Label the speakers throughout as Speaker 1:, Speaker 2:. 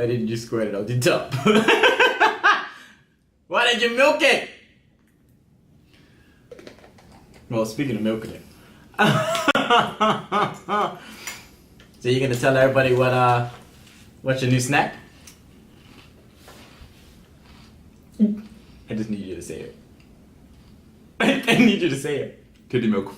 Speaker 1: Why didn't you squirt it out the top? Why did you milk it? Well, speaking of milking it. So you're gonna tell everybody what's your new snack? I just need you to say it. I need you to say it.
Speaker 2: Titty Milk.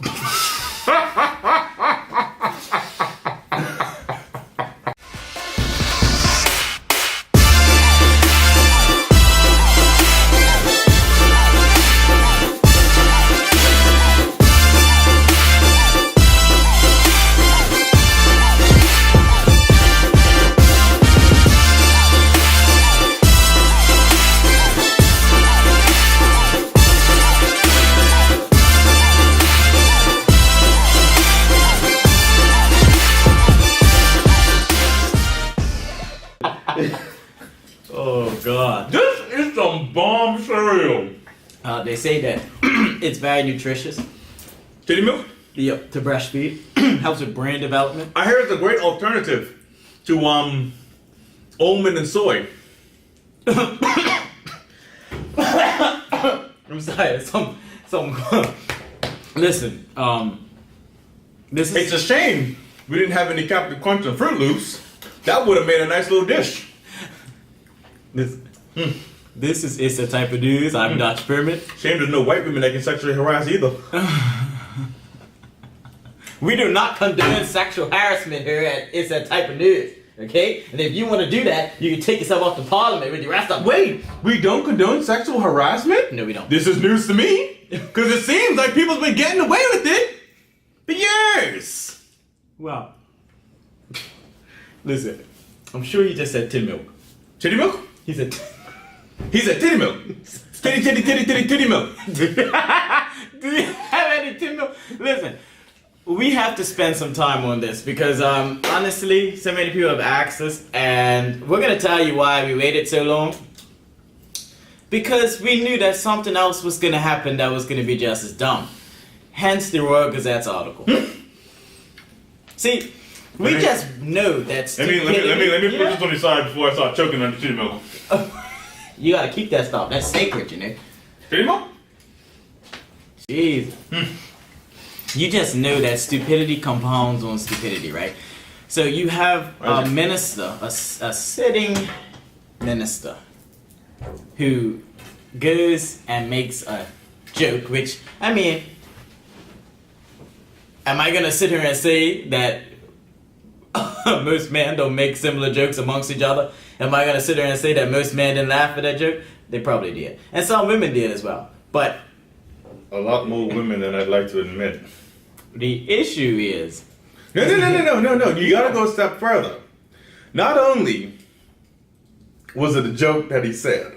Speaker 1: Oh God.
Speaker 2: This is some bomb cereal.
Speaker 1: They say that it's very nutritious.
Speaker 2: Titty Milk?
Speaker 1: Yep, to breastfeed. Helps with brain development.
Speaker 2: I hear it's a great alternative to almond and soy.
Speaker 1: I'm sorry, some listen, this is
Speaker 2: It's a shame we didn't have any Captain Crunch and Fruit Loops. That would have made a nice little dish.
Speaker 1: this is it's the type of news I'm not Pyramid.
Speaker 2: Shame there's no white women that can sexually harass either.
Speaker 1: We do not condone sexual harassment here at It's That Type of News. Okay? And if you want to do that, you can take yourself off to Parliament with your ass up.
Speaker 2: Wait, we don't condone sexual harassment?
Speaker 1: No, we don't.
Speaker 2: This is news to me. Because it seems like people's been getting away with it for years.
Speaker 1: Wow. Listen, I'm sure you just said Titty Milk.
Speaker 2: Titty Milk?
Speaker 1: He said
Speaker 2: Titty Milk. Titty Milk.
Speaker 1: Do you have any Titty Milk? Listen, we have to spend some time on this because honestly, so many people have asked us, and we're gonna tell you why we waited so long. Because we knew that something else was gonna happen that was gonna be just as dumb. Hence the Royal Gazette's article. See, we just know that
Speaker 2: Let me
Speaker 1: stupidity.
Speaker 2: put this on the side before I start choking on the Titty Milk.
Speaker 1: You gotta keep that stuff. That's sacred, you know.
Speaker 2: Titty Milk?
Speaker 1: Jeez. You just know that stupidity compounds on stupidity, right? So you have a minister, a sitting minister, who goes and makes a joke, which, I mean, am I gonna sit here and say that most men don't make similar jokes amongst each other? Am I gonna sit here and say that most men didn't laugh at that joke? They probably did. And some women did as well. But
Speaker 2: A lot more women than I'd like to admit.
Speaker 1: the issue is...
Speaker 2: No. You gotta go a step further. Not only was it a joke that he said,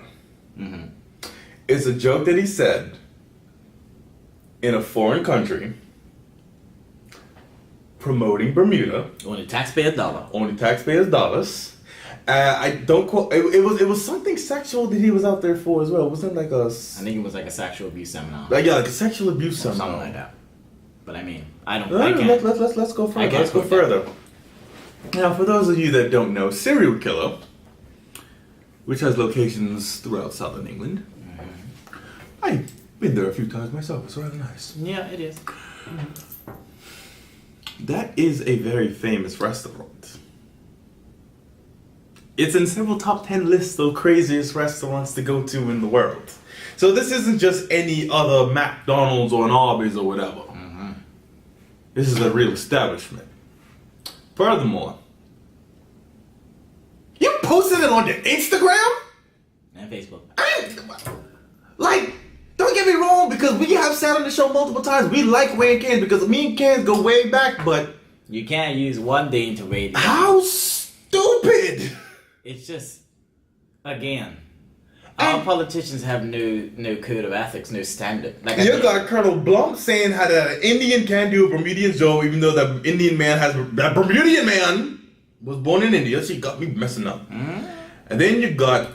Speaker 2: it's a joke that he said in a foreign country promoting Bermuda
Speaker 1: On the taxpayer's dollar.
Speaker 2: on the taxpayers' dollars. I don't quote. It was something sexual that he was out there for as well. It wasn't like a
Speaker 1: I think it was like a sexual abuse seminar.
Speaker 2: like a sexual abuse
Speaker 1: Something
Speaker 2: seminar.
Speaker 1: like that. But I mean, I don't.
Speaker 2: No,
Speaker 1: I can't.
Speaker 2: let's go further.
Speaker 1: I can't
Speaker 2: Let's go
Speaker 1: quote
Speaker 2: further. Now, for those of you that don't know, serial killer, which has locations throughout southern England, I've been there a few times myself. It's rather nice.
Speaker 1: Yeah, it is.
Speaker 2: That is a very famous restaurant. It's in several top 10 lists of craziest restaurants to go to in the world. So this isn't just any other McDonald's or an Arby's or whatever. This is a real establishment. Furthermore, you posted it on your Instagram?
Speaker 1: And Facebook.
Speaker 2: Like, don't get me wrong, because we have said on the show multiple times, we like Wayne Caines because me and Caines go way back, but
Speaker 1: You can't use one day to rate it.
Speaker 2: how stupid!
Speaker 1: It's just, again, our politicians have no code of ethics, no standard. Like
Speaker 2: You got Colonel Blump saying how that an Indian can't do a Bermudian job, even though that Bermudian man was born in India. She got me messing up. And then you got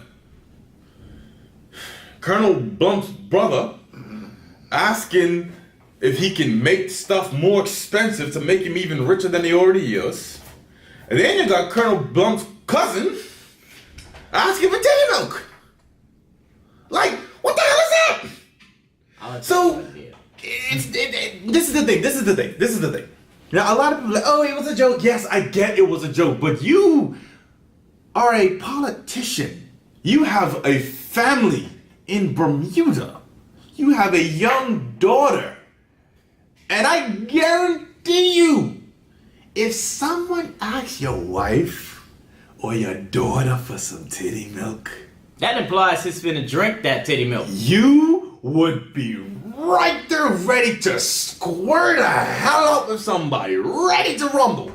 Speaker 2: Colonel Blump's brother asking if he can make stuff more expensive to make him even richer than he already is. And then you got Colonel Blump's cousin asking for titty milk. Like, what the hell is that? So, this is the thing. Now, a lot of people are like, oh, it was a joke. Yes, I get it was a joke. But you are a politician. You have a family in Bermuda. You have a young daughter. And I guarantee you, if someone asks your wife or your daughter for some titty milk,
Speaker 1: that implies he's finna drink that titty milk.
Speaker 2: you would be right there ready to squirt the hell out with somebody, ready to rumble.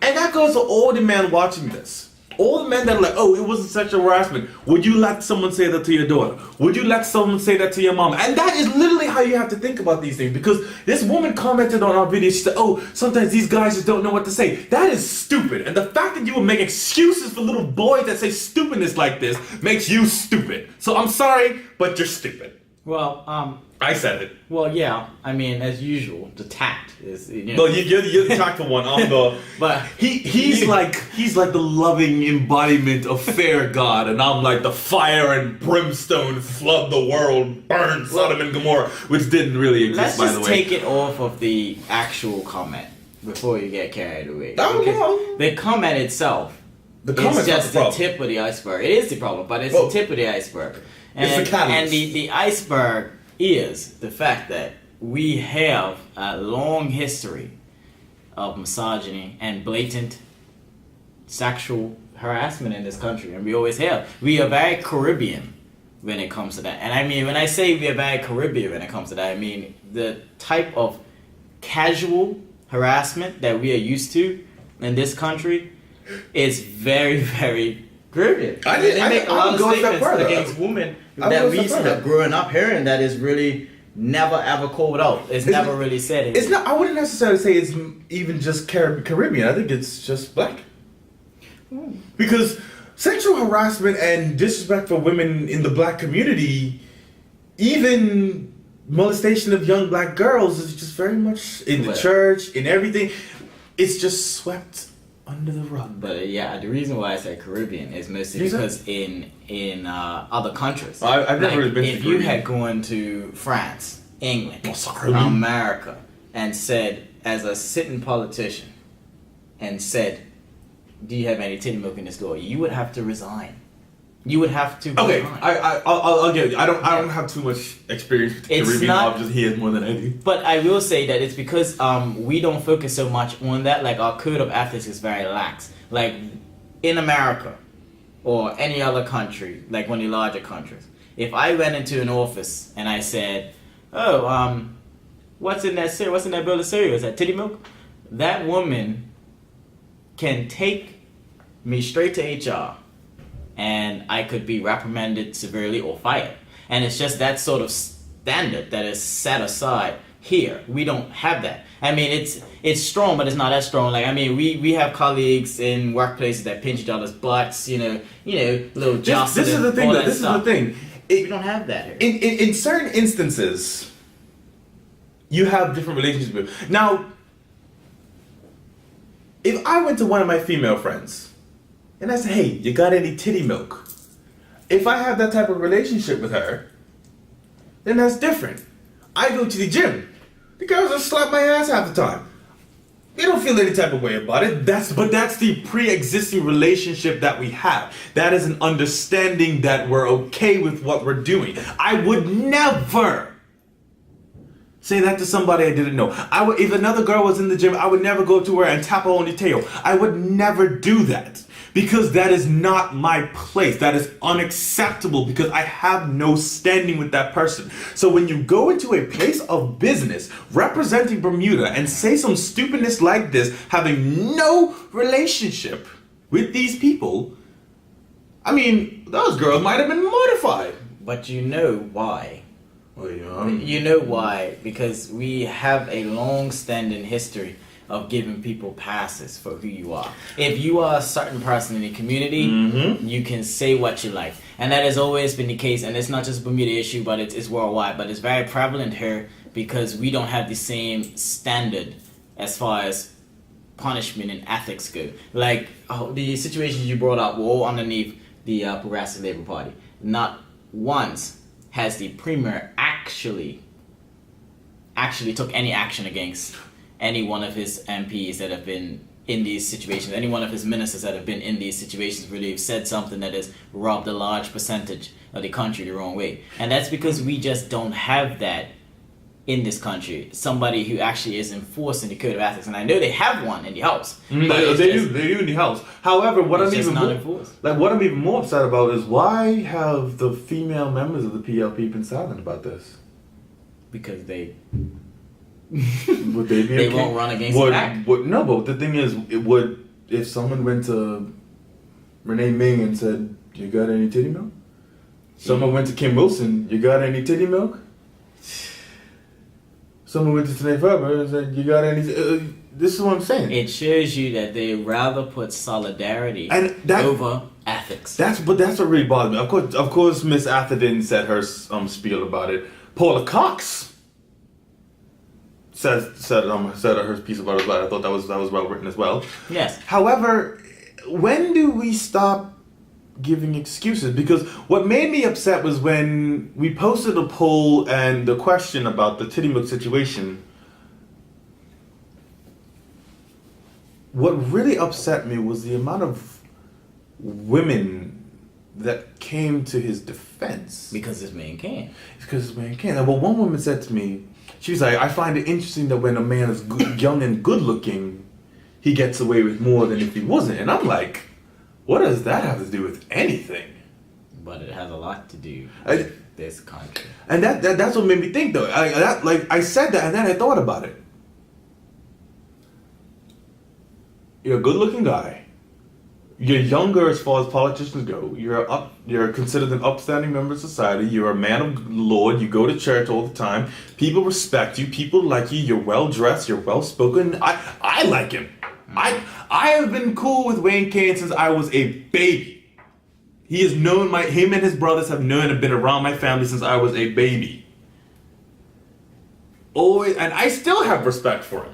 Speaker 2: And that goes to all the men watching this. All the men that are like, oh, it wasn't sexual harassment. Would you let someone say that to your daughter? Would you let someone say that to your mom? And that is literally how you have to think about these things. Because this woman commented on our video, she said, oh, sometimes these guys just don't know what to say. That is stupid. And the fact that you would make excuses for little boys that say stupidness like this makes you stupid. So I'm sorry, but you're stupid.
Speaker 1: Well,
Speaker 2: I said it.
Speaker 1: Well, yeah. I mean, as usual, the tact is. You know.
Speaker 2: No, you're the tactful one. I'm the.
Speaker 1: But
Speaker 2: he's like the loving embodiment of fair God, and I'm like the fire and brimstone, flood the world, burn Sodom and Gomorrah, which didn't really exist, by the way.
Speaker 1: Let's just take it off of the actual comment before you get carried away.
Speaker 2: Oh, no.
Speaker 1: The comment itself.
Speaker 2: It's
Speaker 1: just the tip of the iceberg. It is the problem, but it's the tip of the iceberg. And,
Speaker 2: it's the catalyst.
Speaker 1: And the iceberg is the fact that we have a long history of misogyny and blatant sexual harassment in this country, and we always have. We are very Caribbean when it comes to that. And I mean, when I say we are very Caribbean when it comes to that, I mean the type of casual harassment that we are used to in this country is very, very Caribbean. They make a lot of statements against women that we have growing up hearing that is really never ever called out. It's never really said it.
Speaker 2: It's not. I wouldn't necessarily say it's even just Caribbean. I think it's just black. Because sexual harassment and disrespect for women in the black community, even molestation of young black girls, is just very much in the church, in everything. It's just swept under the rug.
Speaker 1: But yeah, the reason why I say Caribbean is mostly because in other countries.
Speaker 2: I've never really been to
Speaker 1: If you had gone to France, England,
Speaker 2: America,
Speaker 1: America, and said, as a sitting politician, and said, do you have any titty milk in the store? You would have to resign. You would have to.
Speaker 2: Okay,
Speaker 1: resign.
Speaker 2: I'll get you. I don't have too much experience with the Caribbean. Obviously, he has more than I do.
Speaker 1: But I will say that it's because we don't focus so much on that. Like, our code of ethics is very lax. Like, in America or any other country, like one of the larger countries, if I went into an office and I said, "Oh, what's in that cereal? What's in that bowl of cereal? Is that titty milk?" That woman can take me straight to HR. And I could be reprimanded severely or fired. And it's just that sort of standard that is set aside here. We don't have that. I mean, it's strong, but it's not as strong. Like, I mean, we have colleagues in workplaces that pinch each other's butts, you know, little jostling.
Speaker 2: This is the thing, though. This is the thing.
Speaker 1: We don't have that here.
Speaker 2: In certain instances, you have different relationships with. Now, if I went to one of my female friends, and I said, hey, you got any titty milk? If I have that type of relationship with her, then that's different. I go to the gym. The girls just slap my ass half the time. They don't feel any type of way about it. But that's the pre-existing relationship that we have. That is an understanding that we're okay with what we're doing. I would never say that to somebody I didn't know. If another girl was in the gym, I would never go to her and tap her on the tail. I would never do that. Because that is not my place. That is unacceptable because I have no standing with that person. So when you go into a place of business representing Bermuda and say some stupidness like this, having no relationship with these people, I mean, those girls might have been mortified.
Speaker 1: But you know why.
Speaker 2: Well,
Speaker 1: you know why. Because we have a long-standing history of giving people passes for who you are. If you are a certain person in the community, you can say what you like. And that has always been the case, and it's not just a Bermuda issue, but it's worldwide. But it's very prevalent here because we don't have the same standard as far as punishment and ethics go. Like, the situations you brought up were all underneath the Progressive Labour Party. Not once has the Premier actually took any action against any one of his MPs that have been in these situations, any one of his ministers that have been in these situations where they've said something that has robbed a large percentage of the country the wrong way. And that's because we just don't have that in this country. Somebody who actually is enforcing the code of ethics. And I know they have one in the House.
Speaker 2: They do in the House. However, what I'm even more upset about is why have the female members of the PLP been silent about this?
Speaker 1: Because they
Speaker 2: would they be
Speaker 1: they
Speaker 2: okay?
Speaker 1: won't run against the fact.
Speaker 2: No, but the thing is, if someone went to Renee Ming and said, "You got any titty milk?" Someone went to Kim Wilson, "You got any titty milk?" Someone went to Tanae Farber and said, "You got any?" This is what I'm saying.
Speaker 1: It shows you that they rather put solidarity over ethics.
Speaker 2: That's what really bothered me. Of course, Miss Atherton said her spiel about it. Paula Cox said her piece about it as well. I thought that was well written as well.
Speaker 1: Yes.
Speaker 2: However, when do we stop giving excuses? Because what made me upset was when we posted a poll and the question about the Titty Milk situation. What really upset me was the amount of women that came to his defense.
Speaker 1: Because this man can.
Speaker 2: It's because this man can. Well, one woman said to me, she was like, "I find it interesting that when a man is young and good looking, he gets away with more than if he wasn't." And I'm like, what does that have to do with anything?
Speaker 1: But it has a lot to do with this country.
Speaker 2: And that's what made me think, though. I said that, and then I thought about it. You're a good-looking guy. You're younger as far as politicians go. You're considered an upstanding member of society. You're a man of the Lord. You go to church all the time. People respect you. People like you. You're well-dressed. You're well-spoken. I like him. I have been cool with Wayne Caines since I was a baby. He has known him and his brothers have known and been around my family since I was a baby. Always, and I still have respect for him.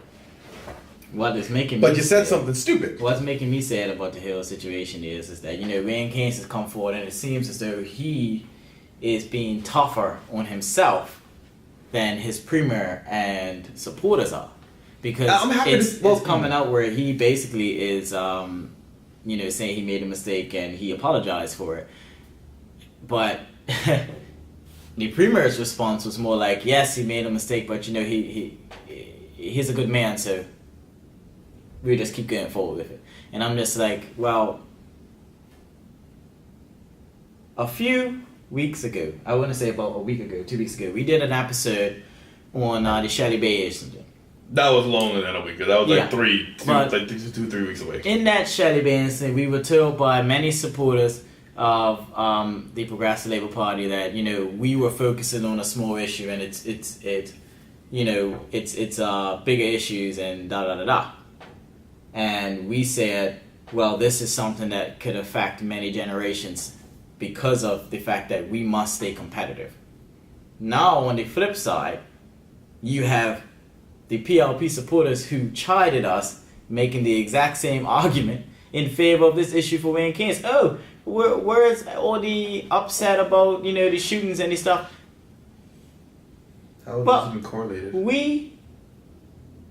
Speaker 1: What is making me
Speaker 2: But you said something stupid.
Speaker 1: What's making me sad about the Hill situation is that, Wayne Caines has come forward and it seems as though he is being tougher on himself than his premier and supporters are. Because it's coming out where he basically is, saying he made a mistake and he apologized for it. But the premier's response was more like, yes, he made a mistake, but he's a good man, so we just keep going forward with it. And I'm just like, well, a few weeks ago, I want to say about a week ago, 2 weeks ago, we did an episode on the Shelly Bay incident.
Speaker 2: That was longer than a week. That was like 2-3 weeks away.
Speaker 1: In that Shelly Bay incident, we were told by many supporters of the Progressive Labour Party that we were focusing on a small issue and it's bigger issues and da da da da. And we said, well, this is something that could affect many generations because of the fact that we must stay competitive. Now, on the flip side, you have the PLP supporters who chided us making the exact same argument in favor of this issue for Wayne Caines. Oh, where's all the upset about, the shootings and the stuff?
Speaker 2: How is this even correlated?
Speaker 1: We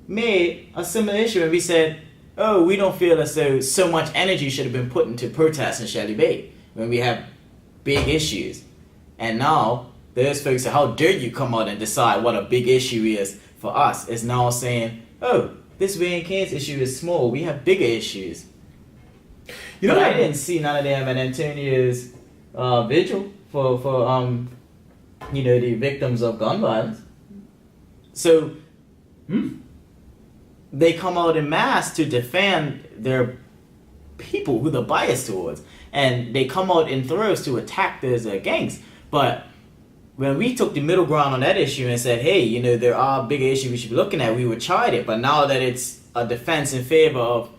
Speaker 1: made a similar issue and we said, oh, we don't feel as though so much energy should have been put into protests in Shelly Bay when we have big issues. And now, those folks say, how dare you come out and decide what a big issue is for us, is now saying, oh, this Wayne Caines issue is small, we have bigger issues. But I didn't see none of them at Antonio's vigil for the victims of gun violence. So, they come out en masse to defend their people who they're biased towards. And they come out in throws to attack those gangs. But when we took the middle ground on that issue and said, hey, there are bigger issues we should be looking at, we were chided. But now that it's a defense in favor of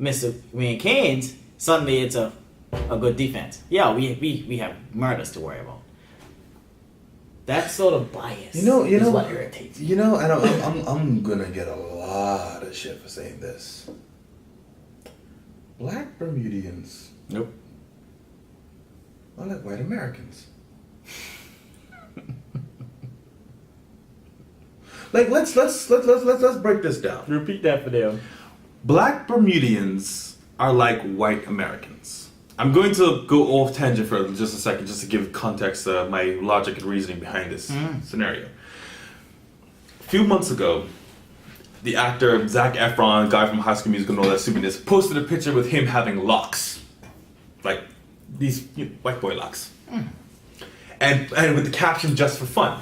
Speaker 1: Mr. Wayne Caines, suddenly it's a good defense. Yeah, we have murders to worry about. That sort of bias is what irritates me.
Speaker 2: And I'm gonna get a lot of shit for saying this. Black Bermudians.
Speaker 1: Nope.
Speaker 2: are like white Americans. Like let's break this down.
Speaker 1: Repeat that for them.
Speaker 2: Black Bermudians are like white Americans. I'm going to go off tangent for just a second, just to give context to my logic and reasoning behind this scenario. A few months ago, the actor Zac Efron, guy from High School Musical and all that stupidness, posted a picture with him having locks, like these white boy locks, and with the caption "just for fun."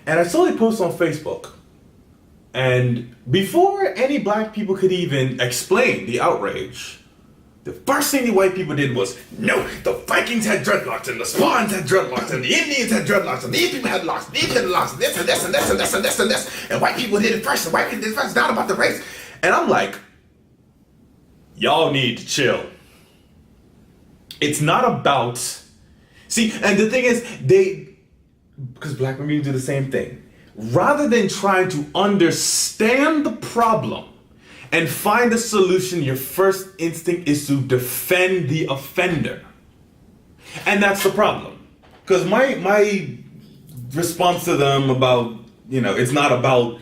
Speaker 2: And I saw the post on Facebook, and before any black people could even explain the outrage, the first thing the white people did was, no, the Vikings had dreadlocks, and the Spartans had dreadlocks, and the Indians had dreadlocks, and these people had locks, these had locks, this and this and this and this and this and this, and white people did it first, and white people did it first, it's not about the race. And I'm like, y'all need to chill. It's not about, see, and the thing is, because black women do the same thing. Rather than trying to understand the problem and find a solution, your first instinct is to defend the offender. And that's the problem. Because my response to them about, it's not about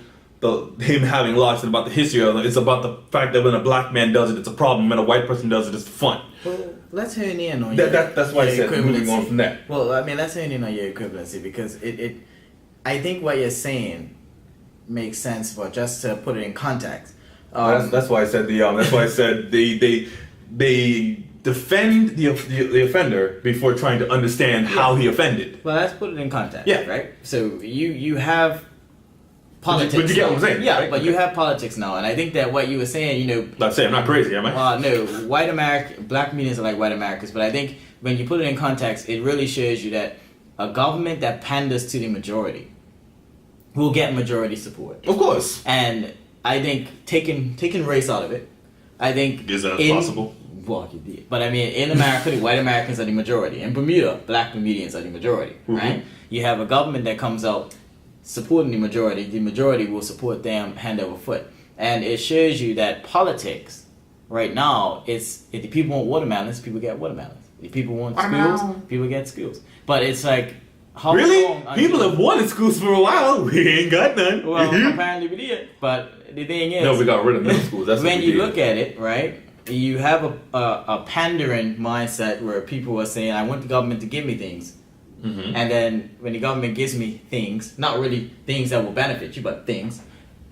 Speaker 2: him having locks, it's about the history of it. It's about the fact that when a black man does it, it's a problem. When a white person does it, it's fun.
Speaker 1: Well, let's hone in on
Speaker 2: that's why I said moving on from that.
Speaker 1: Well, I mean, let's hone in on your equivalency, because I think what you're saying makes sense, but just to put it in context.
Speaker 2: That's why I said that's why I said they defend the offender before trying to understand how he offended.
Speaker 1: Well, let's put it in context.
Speaker 2: Yeah.
Speaker 1: Right. So you have politics.
Speaker 2: But you get what I'm saying?
Speaker 1: Yeah,
Speaker 2: right?
Speaker 1: but you have politics now, and I think that what you were saying,
Speaker 2: Let's say I'm not crazy, am I?
Speaker 1: No, black Americans are like white Americans, but I think when you put it in context, it really shows you that a government that panders to the majority will get majority support.
Speaker 2: Of course.
Speaker 1: And I think taking race out of it, I think
Speaker 2: is that possible?
Speaker 1: Well, you did. But I mean, in America, the white Americans are the majority. In Bermuda, black Bermudians are the majority, right? You have a government that comes out supporting the majority will support them hand over foot. And it shows you that politics right now is, if the people want watermelons, people get watermelons. If people want schools, people get schools. But it's like, how long?
Speaker 2: People have wanted schools for a while. We ain't got none.
Speaker 1: Well, apparently we did. But the thing is,
Speaker 2: no, we got rid of middle schools. That's
Speaker 1: when you look at it, right? You have a pandering mindset where people are saying, I want the government to give me things. And then when the government gives me things, not really things that will benefit you, but things,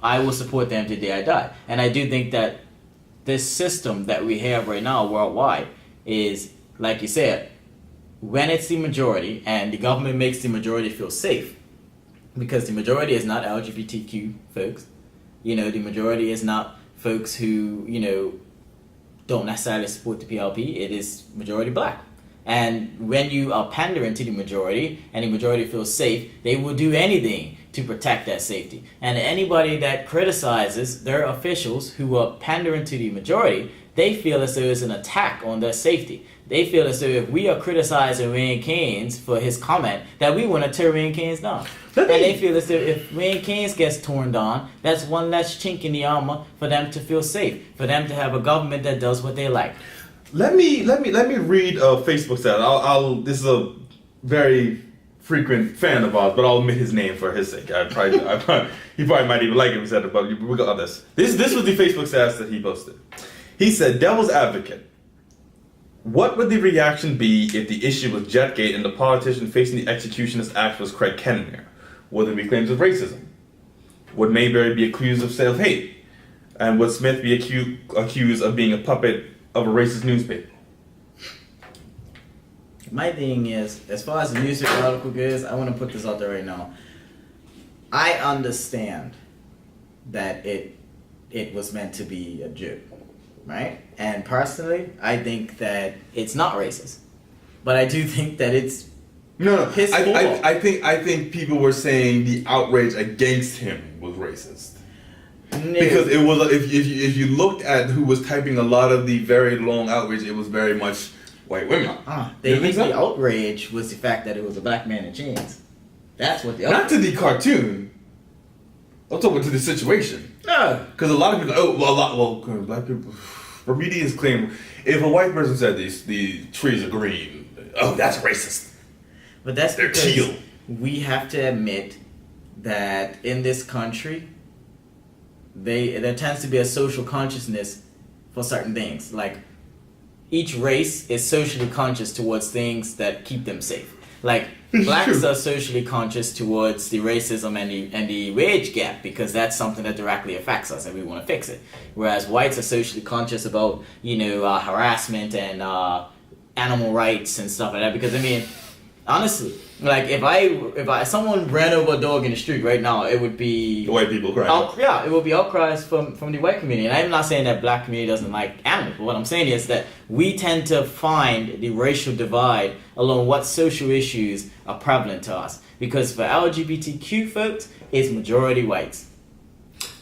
Speaker 1: I will support them till the day I die. And I do think that this system that we have right now worldwide is, like you said, when it's the majority and the government makes the majority feel safe, because the majority is not LGBTQ folks, the majority is not folks who, don't necessarily support the PLP, it is majority black. And when you are pandering to the majority and the majority feels safe, they will do anything to protect that safety. And anybody that criticizes their officials who are pandering to the majority, they feel as though it's an attack on their safety. They feel as though if we are criticizing Wayne Caines for his comment, that we want to tear Wayne Caines down. And they feel as though if Wayne Caines gets torn down, that's one less chink in the armor for them to feel safe, for them to have a government that does what they like.
Speaker 2: Let me read a Facebook status. This is a very frequent fan of ours, but I'll omit his name for his sake. He probably might even like it if he said it, but we got this. This was the Facebook status that he posted. He said, "Devil's advocate. What would the reaction be if the issue was Jetgate and the politician facing the executionist act was Craig Kenmare? Would there be claims of racism? Would Mayberry be accused of self-hate? And would Smith be accused of being a puppet of a racist newspaper?"
Speaker 1: My thing is, as far as the newspaper article goes, I want to put this out there right now. I understand that it was meant to be a joke, right? And personally, I think that it's not racist, but I do think that it's piss poor.
Speaker 2: I think people were saying the outrage against him was racist. No. Because it was, if you looked at who was typing a lot of the very long outrage, it was very much white women.
Speaker 1: The outrage was the fact that it was a black man in chains. That's what the outrage.
Speaker 2: Not to the cartoon. I'm talking to the situation.
Speaker 1: No.
Speaker 2: Because a lot of people, black people, Bermudians claim if a white person said the trees are green, oh, that's racist.
Speaker 1: But that's
Speaker 2: They're
Speaker 1: because
Speaker 2: teal.
Speaker 1: we have to admit that in this country, there tends to be a social consciousness for certain things. Like, each race is socially conscious towards things that keep them safe. Like, blacks are socially conscious towards the racism and the wage gap because that's something that directly affects us and we want to fix it. Whereas whites are socially conscious about, harassment and animal rights and stuff like that. Because, I mean, honestly, like, if someone ran over a dog in the street right now, it would be...
Speaker 2: The white people crying.
Speaker 1: It would be outcries from the white community. And I'm not saying that black community doesn't like animals, but what I'm saying is that we tend to find the racial divide along what social issues are prevalent to us. Because for LGBTQ folks, it's majority whites.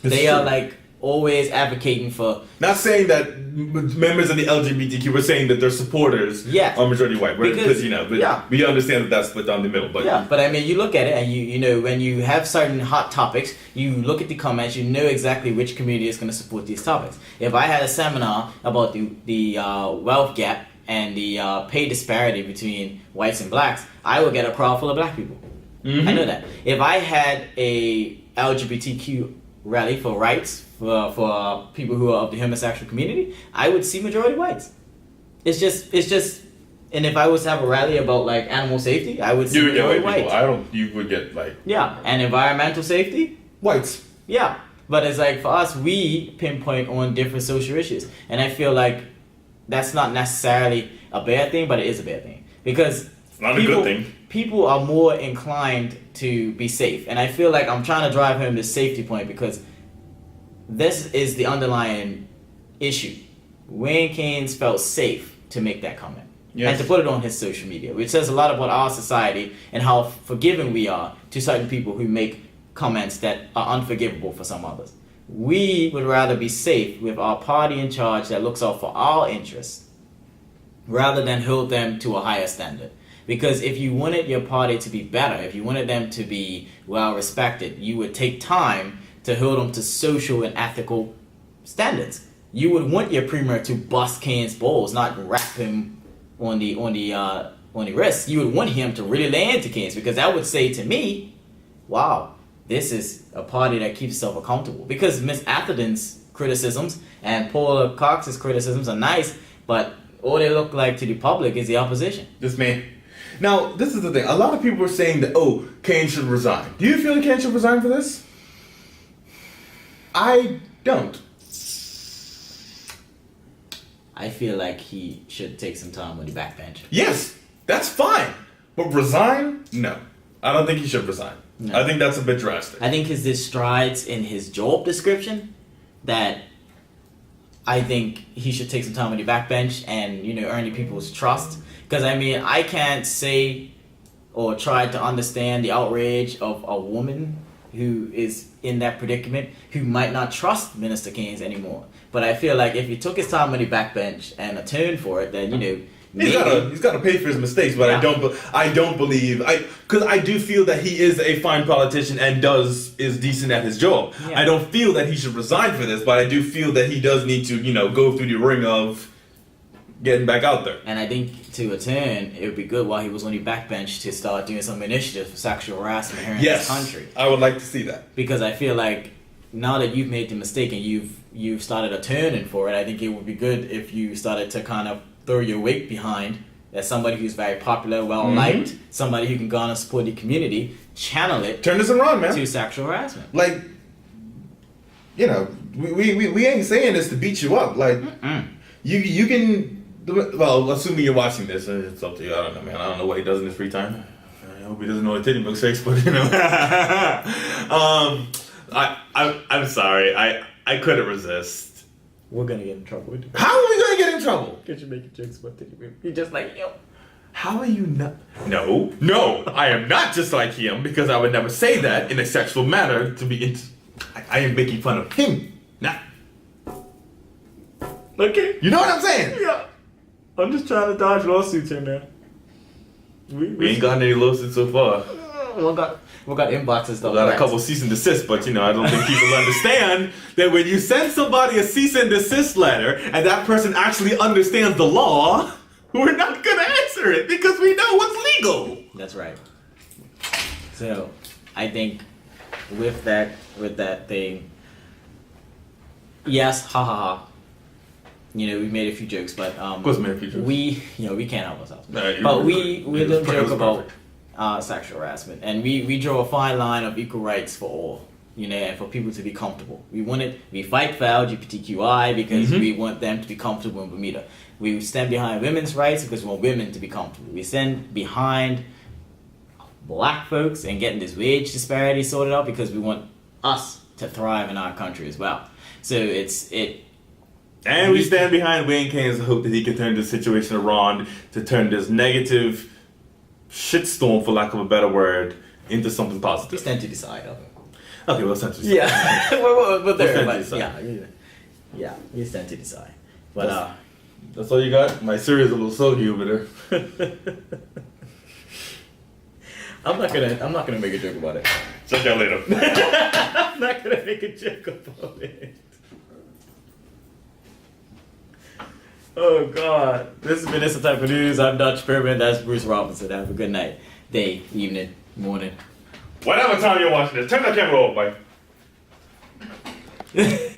Speaker 1: They are, like, always advocating for...
Speaker 2: Not saying that members of the LGBTQ were saying that their supporters are majority white. Because, we understand that that's split down the middle. But
Speaker 1: but I mean, you look at it and you know, when you have certain hot topics, you look at the comments, you know exactly which community is going to support these topics. If I had a seminar about the wealth gap and the pay disparity between whites and blacks, I would get a crowd full of black people. Mm-hmm. I know that. If I had a LGBTQ rally for rights for people who are of the homosexual community, I would see majority whites. It's just, and if I was to have a rally about like animal safety, I would see majority whites.
Speaker 2: You would get like...
Speaker 1: Yeah, and environmental safety?
Speaker 2: Whites.
Speaker 1: Yeah, but it's like for us, we pinpoint on different social issues. And I feel like that's not necessarily a bad thing, but it is a bad thing. Because
Speaker 2: it's not a good thing.
Speaker 1: People are more inclined to be safe. And I feel like I'm trying to drive home this safety point because this is the underlying issue. Wayne Caines felt safe to make that comment. Yes. And to put it on his social media, which says a lot about our society and how forgiving we are to certain people who make comments that are unforgivable for some others. We would rather be safe with our party in charge that looks out for our interests rather than hold them to a higher standard. Because if you wanted your party to be better, if you wanted them to be well respected, you would take time to hold them to social and ethical standards. You would want your premier to bust Caines' balls, not wrap him on the wrist. You would want him to really lay into Caines because that would say to me, wow, this is a party that keeps itself accountable. Because Miss Atherton's criticisms and Paula Cox's criticisms are nice, but all they look like to the public is the opposition.
Speaker 2: This man. Now, this is the thing. A lot of people are saying that, Caines should resign. Do you feel that Caines should resign for this? I don't.
Speaker 1: I feel like he should take some time on the backbench.
Speaker 2: Yes, that's fine. But resign? No. I don't think he should resign. No. I think that's a bit drastic.
Speaker 1: I think there's strides in his job description that I think he should take some time on the backbench and, earn the people's trust. Because, I mean, I can't say or try to understand the outrage of a woman who is in that predicament who might not trust Minister Caines anymore. But I feel like if he took his time on the backbench and atoned for it, then,
Speaker 2: he's got to pay for his mistakes, but yeah. I don't believe because I do feel that he is a fine politician and is decent at his job. Yeah. I don't feel that he should resign for this, but I do feel that he does need to go through the ring of getting back out there.
Speaker 1: And I think to atone, it would be good while he was on the backbench to start doing some initiatives for sexual harassment here in this country.
Speaker 2: I would like to see that
Speaker 1: because I feel like now that you've made the mistake and you've started atoning for it, I think it would be good if you started to kind of throw your weight behind as somebody who's very popular, well-liked, somebody who can go on and support the community, channel it.
Speaker 2: Turn this around, man.
Speaker 1: To sexual harassment.
Speaker 2: Like, we ain't saying this to beat you up. Like, you can, well, assuming you're watching this, it's up to you. I don't know, man. I don't know what he does in his free time. I hope he doesn't know what Titty Milk sex, but I'm sorry. I couldn't resist.
Speaker 1: We're gonna get in trouble.
Speaker 2: How are we gonna get in trouble?
Speaker 1: Because you're making jokes about Titty Milk. You're just like, yo.
Speaker 2: How are you not? No, I am not just like him because I would never say that in a sexual manner to be I am making fun of him. Nah.
Speaker 1: Okay.
Speaker 2: You know what I'm saying?
Speaker 1: Yeah. I'm just trying to dodge lawsuits here, man.
Speaker 2: We ain't gotten any lawsuits so far.
Speaker 1: we got inboxes and stuff.
Speaker 2: Got
Speaker 1: like
Speaker 2: a couple
Speaker 1: that.
Speaker 2: cease and desist, but I don't think people understand that when you send somebody a cease and desist letter and that person actually understands the law, we're not gonna answer it because we know what's legal.
Speaker 1: That's right. So, I think with that thing, yes, ha ha ha. We made a few jokes, but
Speaker 2: Of course, we made a few jokes.
Speaker 1: we can't help ourselves.
Speaker 2: No,
Speaker 1: But we don't joke about
Speaker 2: perfect.
Speaker 1: sexual harassment, and we draw a fine line of equal rights for all. And for people to be comfortable. We fight for LGBTQI because we want them to be comfortable in Bermuda. We stand behind women's rights because we want women to be comfortable. We stand behind black folks and getting this wage disparity sorted out because we want us to thrive in our country as well. So
Speaker 2: And we stand behind Wayne Caines and hope that he can turn this situation around to turn this negative shitstorm, for lack of a better word, into something
Speaker 1: we
Speaker 2: positive.
Speaker 1: stand to the side of it.
Speaker 2: Okay, well, essentially.
Speaker 1: Yeah, we're there,
Speaker 2: stand to
Speaker 1: but
Speaker 2: decide.
Speaker 1: yeah, we stand to decide. But
Speaker 2: That's all you got? My cereal's a little soggy over there.
Speaker 1: I'm not gonna make a joke about it.
Speaker 2: Check out later.
Speaker 1: I'm not gonna make a joke about it. Oh God, this has been This Type of News. I'm Dutch Perman. That's Bruce Robinson. Have a good night, day, evening, morning.
Speaker 2: Whatever time you're watching this, turn that camera off, Mike.